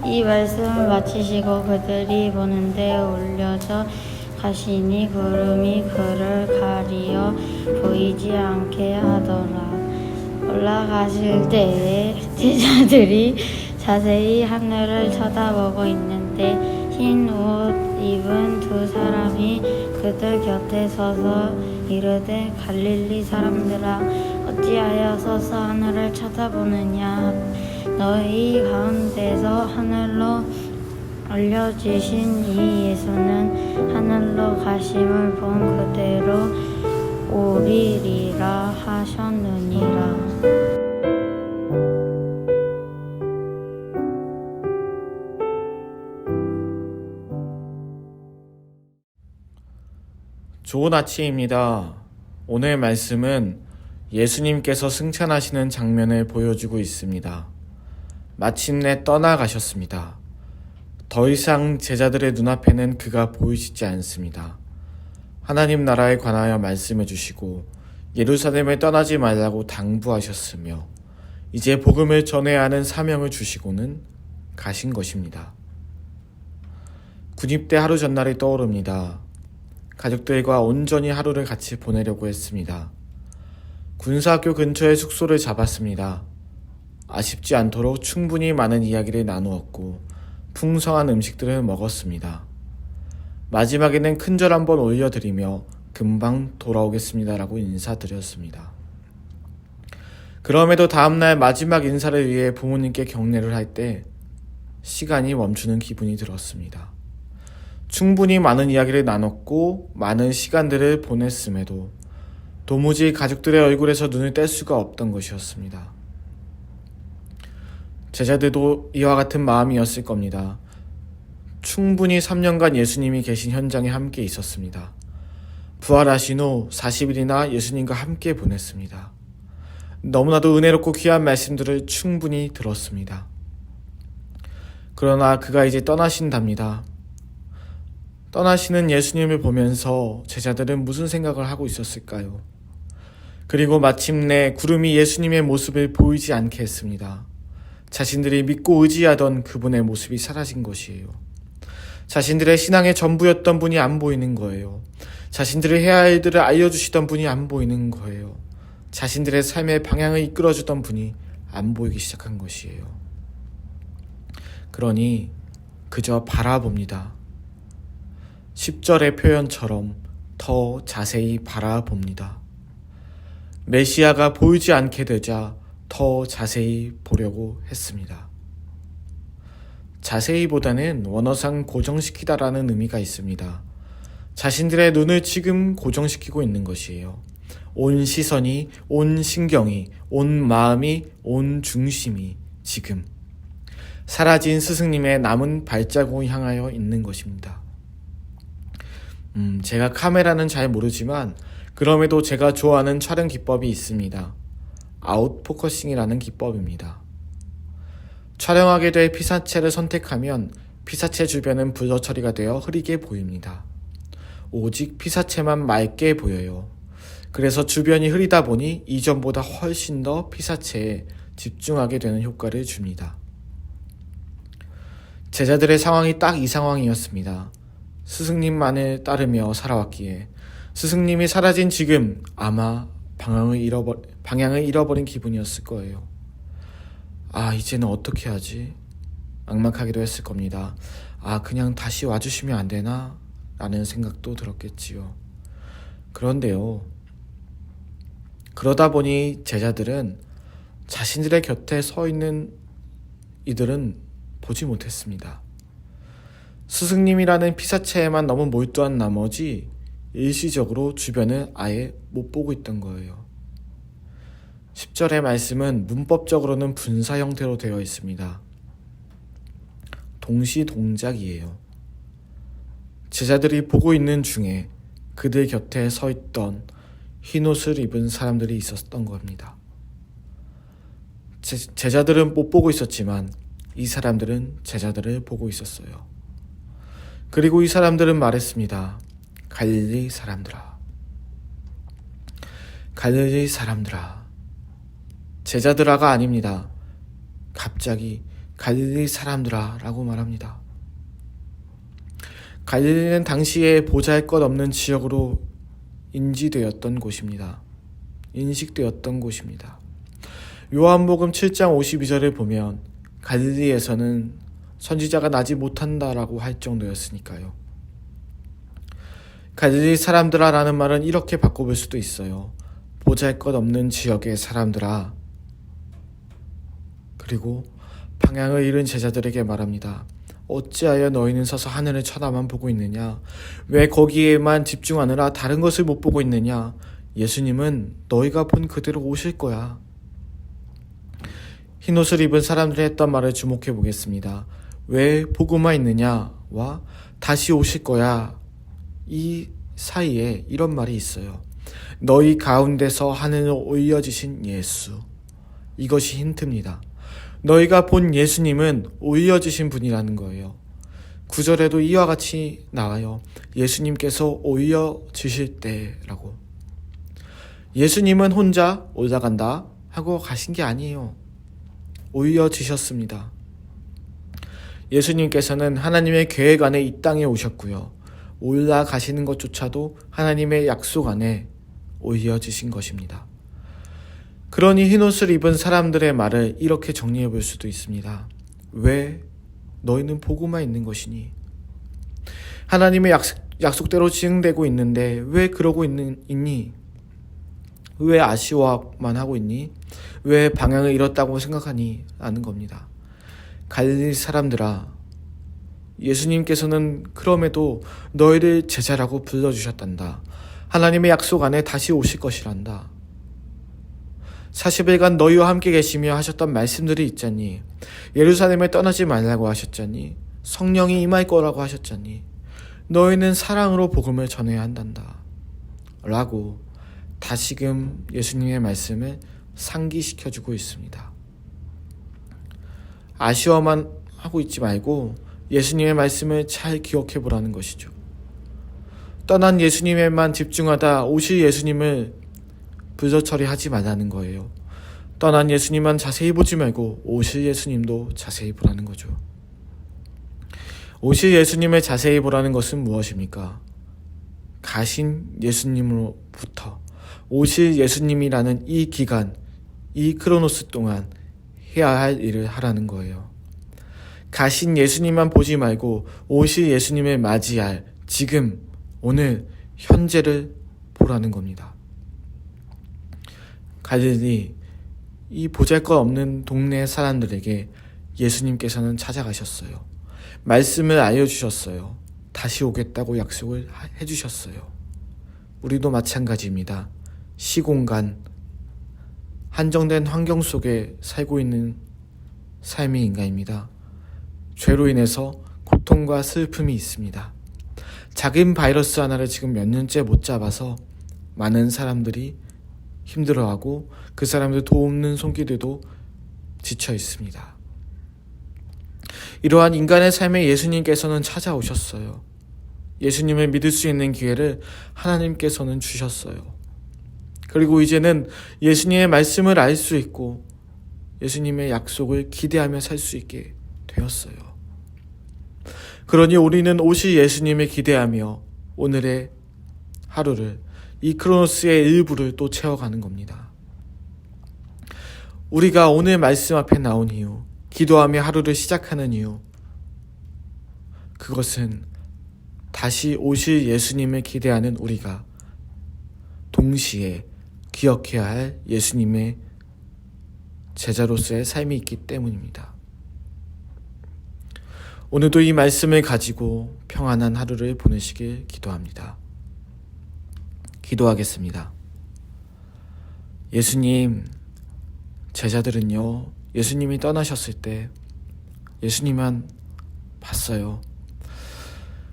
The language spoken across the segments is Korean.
이 말씀을 마치시고 그들이 보는데 올려져 가시니 구름이 그를 가리어 보이지 않게 하더라. 올라가실 때에 제자들이 자세히 하늘을 쳐다보고 있는데 흰 옷 입은 두 사람이 그들 곁에 서서 이르되 갈릴리 사람들아 어찌하여 서서 하늘을 쳐다보느냐. 너희 가운데서 하늘로 올려주신 이 예수는 하늘로 가심을 본 그대로 오리리라 하셨느니라. 좋은 아침입니다. 오늘 말씀은 예수님께서 승천하시는 장면을 보여주고 있습니다. 마침내 떠나가셨습니다. 더 이상 제자들의 눈앞에는 그가 보이시지 않습니다. 하나님 나라에 관하여 말씀해 주시고 예루살렘에 떠나지 말라고 당부하셨으며 이제 복음을 전해야 하는 사명을 주시고는 가신 것입니다. 군입대 하루 전날이 떠오릅니다. 가족들과 온전히 하루를 같이 보내려고 했습니다. 군사학교 근처에 숙소를 잡았습니다. 아쉽지 않도록 충분히 많은 이야기를 나누었고 풍성한 음식들을 먹었습니다. 마지막에는 큰절 한번 올려드리며 금방 돌아오겠습니다라고 인사드렸습니다. 그럼에도 다음날 마지막 인사를 위해 부모님께 경례를 할 때 시간이 멈추는 기분이 들었습니다. 충분히 많은 이야기를 나눴고 많은 시간들을 보냈음에도 도무지 가족들의 얼굴에서 눈을 뗄 수가 없던 것이었습니다. 제자들도 이와 같은 마음이었을 겁니다. 충분히 3년간 예수님이 계신 현장에 함께 있었습니다. 부활하신 후 40일이나 예수님과 함께 보냈습니다. 너무나도 은혜롭고 귀한 말씀들을 충분히 들었습니다. 그러나 그가 이제 떠나신답니다. 떠나시는 예수님을 보면서 제자들은 무슨 생각을 하고 있었을까요? 그리고 마침내 구름이 예수님의 모습을 보이지 않게 했습니다. 자신들이 믿고 의지하던 그분의 모습이 사라진 것이에요. 자신들의 신앙의 전부였던 분이 안 보이는 거예요. 자신들이 해야 할 일들을 알려주시던 분이 안 보이는 거예요. 자신들의 삶의 방향을 이끌어주던 분이 안 보이기 시작한 것이에요. 그러니 그저 바라봅니다. 10절의 표현처럼 더 자세히 바라봅니다. 메시아가 보이지 않게 되자 더 자세히 보려고 했습니다. 자세히보다는 원어상 고정시키다라는 의미가 있습니다. 자신들의 눈을 지금 고정시키고 있는 것이에요. 온 시선이, 온 신경이, 온 마음이, 온 중심이 지금 사라진 스승님의 남은 발자국을 향하여 있는 것입니다. 제가 카메라는 잘 모르지만 그럼에도 제가 좋아하는 촬영 기법이 있습니다. 아웃포커싱이라는 기법입니다. 촬영하게 될 피사체를 선택하면 피사체 주변은 블러 처리가 되어 흐리게 보입니다. 오직 피사체만 맑게 보여요. 그래서 주변이 흐리다 보니 이전보다 훨씬 더 피사체에 집중하게 되는 효과를 줍니다. 제자들의 상황이 딱 이 상황이었습니다. 스승님만을 따르며 살아왔기에 스승님이 사라진 지금 아마 방향을 잃어버린 기분이었을 거예요. 이제는 어떻게 하지? 막막하기도 했을 겁니다. 그냥 다시 와주시면 안 되나? 라는 생각도 들었겠지요. 그런데요. 그러다 보니 제자들은 자신들의 곁에 서 있는 이들은 보지 못했습니다. 스승님이라는 피사체에만 너무 몰두한 나머지 일시적으로 주변을 아예 못 보고 있던 거예요. 10절의 말씀은 문법적으로는 분사 형태로 되어 있습니다. 동시동작이에요. 제자들이 보고 있는 중에 그들 곁에 서 있던 흰옷을 입은 사람들이 있었던 겁니다. 제자들은 못 보고 있었지만 이 사람들은 제자들을 보고 있었어요. 그리고 이 사람들은 말했습니다. 갈릴리 사람들아. 갈릴리 사람들아. 제자들아가 아닙니다. 갑자기 갈릴리 사람들아 라고 말합니다. 갈릴리는 당시에 보잘것없는 지역으로 인식되었던 곳입니다. 요한복음 7장 52절을 보면 갈릴리에서는 선지자가 나지 못한다라고 할 정도였으니까요. 갈릴리 사람들아 라는 말은 이렇게 바꿔볼 수도 있어요. 보잘것없는 지역의 사람들아. 그리고 방향을 잃은 제자들에게 말합니다. 어찌하여 너희는 서서 하늘을 쳐다만 보고 있느냐? 왜 거기에만 집중하느라 다른 것을 못 보고 있느냐? 예수님은 너희가 본 그대로 오실 거야. 흰옷을 입은 사람들이 했던 말을 주목해 보겠습니다. 왜 보고만 있느냐와 다시 오실 거야. 이 사이에 이런 말이 있어요. 너희 가운데서 하늘로 올려지신 예수. 이것이 힌트입니다. 너희가 본 예수님은 올려지신 분이라는 거예요. 9절에도 이와 같이 나와요. 예수님께서 올려지실 때라고. 예수님은 혼자 올라간다 하고 가신 게 아니에요. 올려지셨습니다. 예수님께서는 하나님의 계획 안에 이 땅에 오셨고요. 올라가시는 것조차도 하나님의 약속 안에 올려지신 것입니다. 그러니 흰옷을 입은 사람들의 말을 이렇게 정리해 볼 수도 있습니다. 왜 너희는 보고만 있는 것이니? 하나님의 약속대로 진행되고 있는데 왜 그러고 있니? 왜 아쉬워만 하고 있니? 왜 방향을 잃었다고 생각하니? 라는 겁니다. 갈릴리 사람들아, 예수님께서는 그럼에도 너희를 제자라고 불러주셨단다. 하나님의 약속 안에 다시 오실 것이란다. 40일간 너희와 함께 계시며 하셨던 말씀들이 있잖니. 예루살렘에 떠나지 말라고 하셨잖니. 성령이 임할 거라고 하셨잖니. 너희는 사랑으로 복음을 전해야 한단다. 라고 다시금 예수님의 말씀을 상기시켜주고 있습니다. 아쉬워만 하고 있지 말고 예수님의 말씀을 잘 기억해 보라는 것이죠. 떠난 예수님에만 집중하다 오실 예수님을 불저처리하지 말라는 거예요. 떠난 예수님만 자세히 보지 말고 오실 예수님도 자세히 보라는 거죠. 오실 예수님을 자세히 보라는 것은 무엇입니까? 가신 예수님으로부터 오실 예수님이라는 이 기간, 이 크로노스 동안 해야 할 일을 하라는 거예요. 가신 예수님만 보지 말고 오실 예수님을 맞이할 지금, 오늘, 현재를 보라는 겁니다. 갈릴리, 이 보잘것없는 동네 사람들에게 예수님께서는 찾아가셨어요. 말씀을 알려주셨어요. 다시 오겠다고 약속을 해주셨어요. 우리도 마찬가지입니다. 시공간, 한정된 환경 속에 살고 있는 삶의 인간입니다. 죄로 인해서 고통과 슬픔이 있습니다. 작은 바이러스 하나를 지금 몇 년째 못 잡아서 많은 사람들이 힘들어하고 그 사람들 돕는 손길들도 지쳐 있습니다. 이러한 인간의 삶에 예수님께서는 찾아오셨어요. 예수님을 믿을 수 있는 기회를 하나님께서는 주셨어요. 그리고 이제는 예수님의 말씀을 알 수 있고 예수님의 약속을 기대하며 살 수 있게 되었어요. 그러니 우리는 오실 예수님을 기대하며 오늘의 하루를, 이 크로노스의 일부를 또 채워가는 겁니다. 우리가 오늘 말씀 앞에 나온 이유, 기도하며 하루를 시작하는 이유, 그것은 다시 오실 예수님을 기대하는 우리가 동시에 기억해야 할 예수님의 제자로서의 삶이 있기 때문입니다. 오늘도 이 말씀을 가지고 평안한 하루를 보내시길 기도합니다. 기도하겠습니다. 예수님, 제자들은요, 예수님이 떠나셨을 때 예수님만 봤어요.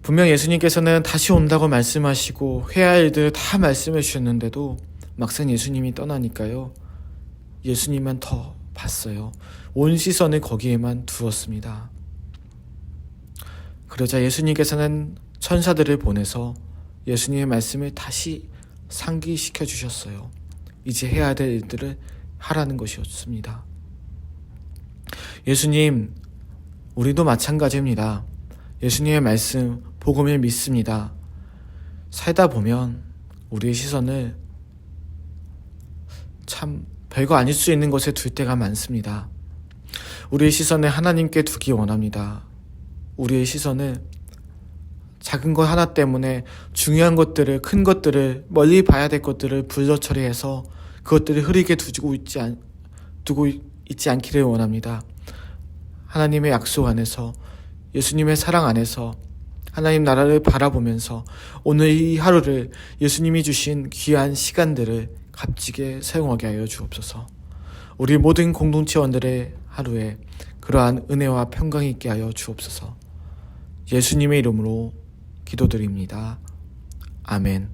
분명 예수님께서는 다시 온다고 말씀하시고 해야 할 일들을 다 말씀해 주셨는데도 막상 예수님이 떠나니까요, 예수님만 더 봤어요. 온 시선을 거기에만 두었습니다. 그러자 예수님께서는 천사들을 보내서 예수님의 말씀을 다시 상기시켜 주셨어요. 이제 해야 될 일들을 하라는 것이었습니다. 예수님, 우리도 마찬가지입니다. 예수님의 말씀, 복음을 믿습니다. 살다 보면 우리의 시선을 참 별거 아닐 수 있는 것에 둘 때가 많습니다. 우리의 시선을 하나님께 두기 원합니다. 우리의 시선을 작은 것 하나 때문에 중요한 것들을, 큰 것들을, 멀리 봐야 될 것들을 불러 처리해서 그것들을 흐리게 두고 있지 않기를 원합니다. 하나님의 약속 안에서, 예수님의 사랑 안에서, 하나님 나라를 바라보면서 오늘 이 하루를, 예수님이 주신 귀한 시간들을 값지게 사용하게 하여 주옵소서. 우리 모든 공동체원들의 하루에 그러한 은혜와 평강이 있게 하여 주옵소서. 예수님의 이름으로 기도드립니다. 아멘.